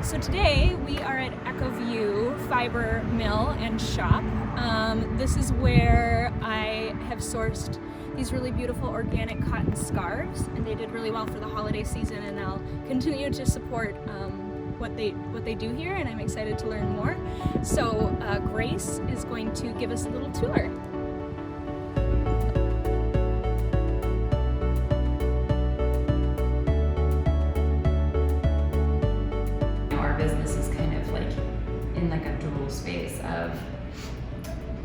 So today we are at Echoview Fiber Mill and Shop. This is where I have sourced these really beautiful organic cotton scarves, and they did really well for the holiday season, and I'll continue to support what they do here, and I'm excited to learn more. So Grace is going to give us a little tour. Our business is kind of like in like a dual space of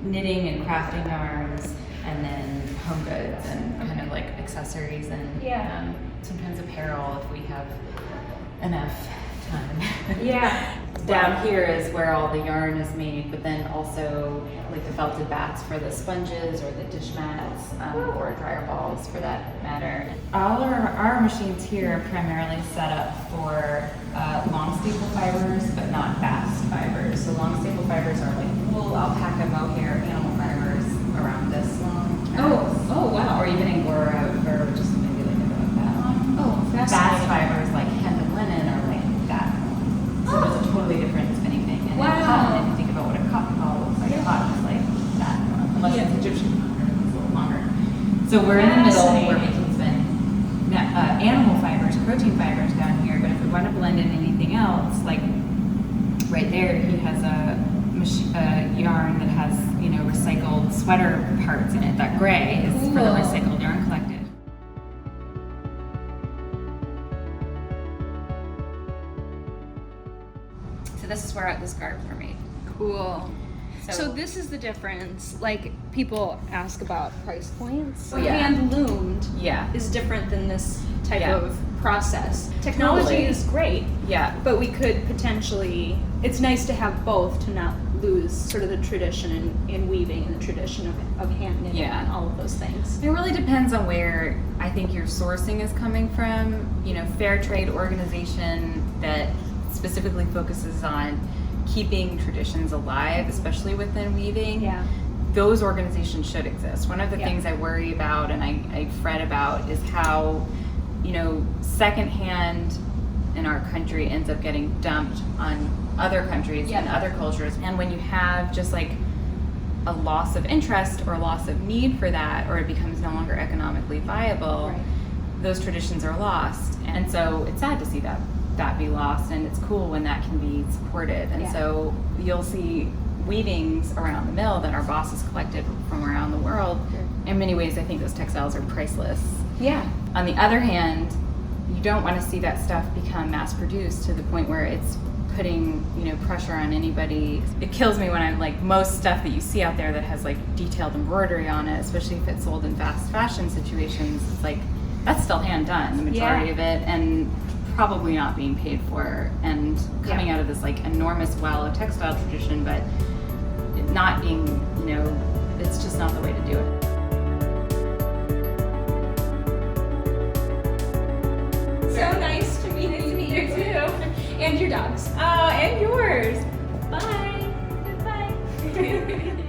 knitting and crafting yarns, and then home goods and kind of like accessories and sometimes apparel if we have enough time. Yeah. Down here is where all the yarn is made, but then also like the felted bats for the sponges or the dish mats or dryer balls for that matter. All our machines here are primarily set up for long staple fibers, but not bast fibers. So long staple fibers are like wool, alpaca, mohair, animal fibers around this long. Oh wow. Or even angora or just maybe like about that long. Oh, Bast fibers like hemp and linen are like that. So there's a totally different spinning thing. And wow. Cotton, if you think about what a cotton ball looks like, cotton is like that, unless it's Egyptian cotton, it's a little longer. So we're in the middle, we're making spin animal fibers, protein fibers down here, but if we want to blend in anything else, like right there, he has a yarn that has, you know, recycled sweater parts in it. That gray is for the recycled yarn collected. So this is where the scarves are made. Cool. So this is the difference. Like, people ask about price points. Oh, yeah. Hand loomed is different than this type of process. Technology is great. Yeah. But we could potentially, it's nice to have both to not lose sort of the tradition in weaving and the tradition of hand knitting and all of those things. It really depends on where I think your sourcing is coming from. You know, fair trade organization that specifically focuses on keeping traditions alive, especially within weaving. Yeah. Those organizations should exist. One of the things I worry about and I fret about is how, you know, secondhand in our country ends up getting dumped on other countries and other cultures. And when you have just like a loss of interest or a loss of need for that, or it becomes no longer economically viable, those traditions are lost. And so it's sad to see that be lost, and it's cool when that can be supported. And so you'll see weavings around the mill that our bosses collected from around the world. In many ways, I think those textiles are priceless. Yeah. On the other hand, you don't want to see that stuff become mass produced to the point where it's putting, you know, pressure on anybody. It kills me when I'm like, most stuff that you see out there that has like detailed embroidery on it, especially if it's sold in fast fashion situations, it's like that's still hand done, the majority of it, and probably not being paid for, and coming out of this like enormous well of textile tradition, but it not being, you know, it's just not the way to do it. So nice to meet you too. And your dogs. And yours. Bye. Goodbye.